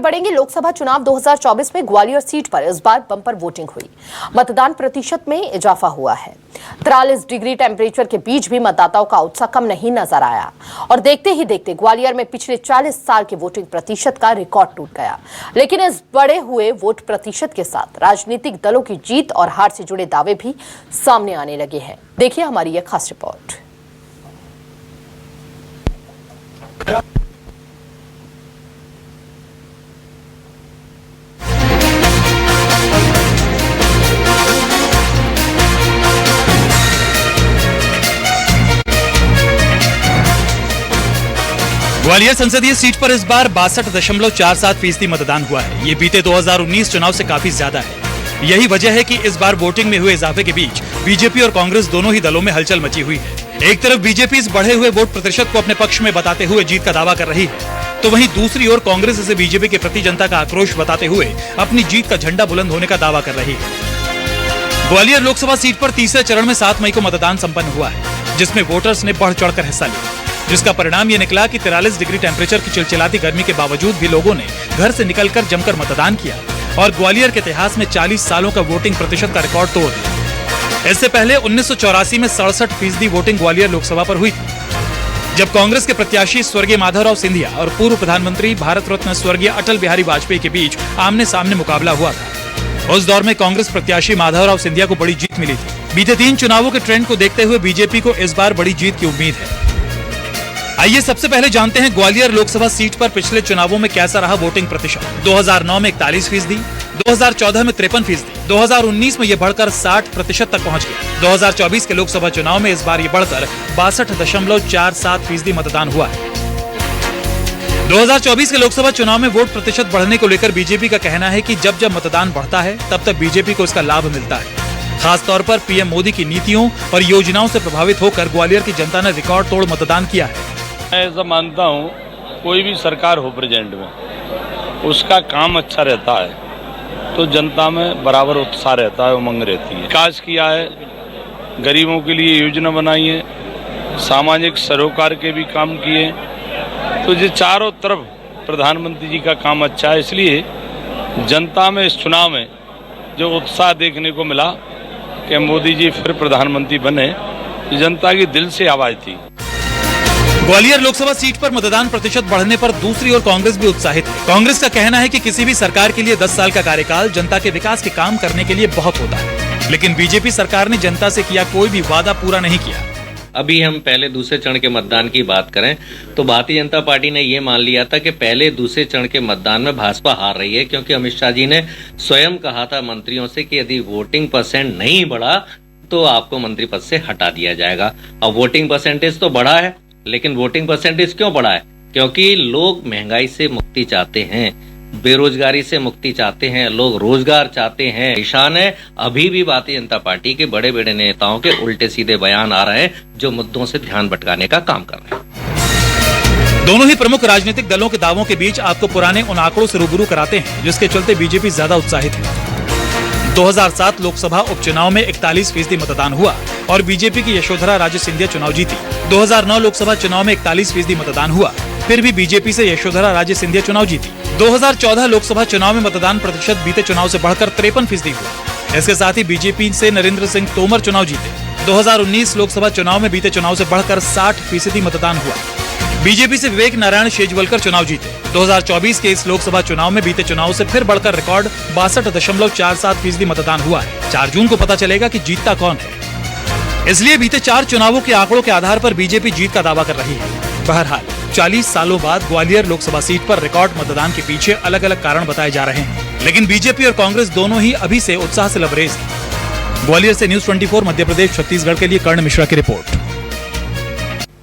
बढ़ेंगे। लोकसभा चुनाव 2024 में ग्वालियर सीट पर इस बार बम्पर वोटिंग हुई। मतदान प्रतिशत में इजाफा हुआ है। 43 डिग्री टेम्परेचर के बीच भी मतदाताओं का उत्साह कम नहीं नजर आया और देखते ही देखते ग्वालियर में पिछले 40 साल के वोटिंग प्रतिशत का रिकॉर्ड टूट गया। लेकिन इस बढ़े हुए वोट प्रतिशत के साथ राजनीतिक दलों की जीत और हार से जुड़े दावे भी सामने आने लगे हैं। देखिए हमारी यह खास रिपोर्ट। ग्वालियर संसदीय सीट पर इस बार 62.47% मतदान हुआ है। ये बीते 2019 चुनाव से काफी ज्यादा है। यही वजह है कि इस बार वोटिंग में हुए इजाफे के बीच बीजेपी और कांग्रेस दोनों ही दलों में हलचल मची हुई है। एक तरफ बीजेपी इस बढ़े हुए वोट प्रतिशत को अपने पक्ष में बताते हुए जीत का दावा कर रही है, तो वहीं दूसरी ओर कांग्रेस इसे बीजेपी के प्रति जनता का आक्रोश बताते हुए अपनी जीत का झंडा बुलंद होने का दावा कर रही है। ग्वालियर लोकसभा सीट पर तीसरे चरण में 7 मई को मतदान संपन्न हुआ है, जिसमें वोटर्स ने बढ़ चढ़कर हिस्सा लिया, जिसका परिणाम ये निकला कि 43 डिग्री टेम्परेचर की चिलचिलाती गर्मी के बावजूद भी लोगों ने घर से निकलकर जमकर मतदान किया और ग्वालियर के इतिहास में 40 सालों का वोटिंग प्रतिशत का रिकॉर्ड तोड़ दिया। इससे पहले 1984 में 67% वोटिंग ग्वालियर लोकसभा पर हुई थी, जब कांग्रेस के प्रत्याशी स्वर्गीय माधवराव सिंधिया और पूर्व प्रधानमंत्री भारत रत्न स्वर्गीय अटल बिहारी वाजपेयी के बीच आमने सामने मुकाबला हुआ था। उस दौर में कांग्रेस प्रत्याशी माधवराव सिंधिया को बड़ी जीत मिली थी। बीते 3 चुनावों के ट्रेंड को देखते हुए बीजेपी को इस बार बड़ी जीत की उम्मीद है। आइए सबसे पहले जानते हैं ग्वालियर लोकसभा सीट पर पिछले चुनावों में कैसा रहा वोटिंग प्रतिशत। 2009 में 41%, 2014 में 53%, 2019 में यह बढ़कर 60% तक पहुंच गया। 2024 के लोकसभा चुनाव में इस बार ये बढ़कर 62.47% मतदान हुआ है। 2024 के लोकसभा चुनाव में वोट प्रतिशत बढ़ने को लेकर बीजेपी का कहना है कि जब जब मतदान बढ़ता है तब तक बीजेपी को इसका लाभ मिलता है। खासतौर पर पीएम मोदी की नीतियों और योजनाओं से प्रभावित होकर ग्वालियर की जनता ने रिकॉर्ड तोड़ मतदान किया है। मैं ऐसा मानता हूँ, कोई भी सरकार हो प्रेजेंट में, उसका काम अच्छा रहता है तो जनता में बराबर उत्साह रहता है, उमंग रहती है। विकास किया है, गरीबों के लिए योजना बनाई है, सामाजिक सरोकार के भी काम किए, तो ये चारों तरफ प्रधानमंत्री जी का काम अच्छा है। इसलिए जनता में इस चुनाव में जो उत्साह देखने को मिला कि मोदी जी फिर प्रधानमंत्री बने, जनता की दिल से आवाज थी। ग्वालियर लोकसभा सीट पर मतदान प्रतिशत बढ़ने पर दूसरी ओर कांग्रेस भी उत्साहित है। कांग्रेस का कहना है कि किसी भी सरकार के लिए 10 साल का कार्यकाल जनता के विकास के काम करने के लिए बहुत होता है, लेकिन बीजेपी सरकार ने जनता से किया कोई भी वादा पूरा नहीं किया। अभी हम पहले दूसरे चरण के मतदान की बात करें तो भारतीय जनता पार्टी ने ये मान लिया था कि पहले दूसरे चरण के मतदान में भाजपा हार रही है, क्योंकि अमित शाह जी ने स्वयं कहा था मंत्रियों से कि यदि वोटिंग परसेंट नहीं बढ़ा तो आपको मंत्री पद से हटा दिया जाएगा। अब वोटिंग परसेंटेज तो बढ़ा है, लेकिन वोटिंग परसेंटेज क्यों बढ़ा है? क्योंकि लोग महंगाई से मुक्ति चाहते हैं, बेरोजगारी से मुक्ति चाहते हैं, लोग रोजगार चाहते हैं। निशान है अभी भी भारतीय जनता पार्टी के बड़े बड़े नेताओं के उल्टे सीधे बयान आ रहे हैं जो मुद्दों से ध्यान भटकाने का काम कर रहे हैं। दोनों ही प्रमुख राजनीतिक दलों के दावों के बीच आपको पुराने उन आंकड़ों से रूबरू कराते हैं जिसके चलते बीजेपी ज्यादा उत्साहित है। 2007 लोकसभा उपचुनाव में 41% मतदान हुआ और बीजेपी की यशोधरा राजे सिंधिया चुनाव जीती। 2009 लोकसभा चुनाव में 41% मतदान हुआ, फिर भी बीजेपी से यशोधरा राजे सिंधिया चुनाव जीती। 2014 लोकसभा चुनाव में मतदान प्रतिशत बीते चुनाव से बढ़कर 53% हुआ। इसके साथ ही बीजेपी से नरेंद्र सिंह तोमर चुनाव जीते। 2019 लोकसभा चुनाव में बीते चुनाव से बढ़कर 60% मतदान हुआ। बीजेपी से विवेक नारायण शेजवलकर चुनाव जीते। 2024 के इस लोकसभा चुनाव में बीते चुनाव से फिर बढ़कर रिकॉर्ड 62.47% मतदान हुआ है। 4 जून को पता चलेगा कि जीतता कौन है। इसलिए बीते 4 चुनावों के आंकड़ों के आधार पर बीजेपी जीत का दावा कर रही है। बहरहाल 40 सालों बाद ग्वालियर लोकसभा सीट पर रिकॉर्ड मतदान के पीछे अलग अलग कारण बताए जा रहे हैं, लेकिन बीजेपी और कांग्रेस दोनों ही अभी से उत्साह से लबरेज है। ग्वालियर से न्यूज़ 24 मध्य प्रदेश छत्तीसगढ़ के लिए कर्ण मिश्रा की रिपोर्ट।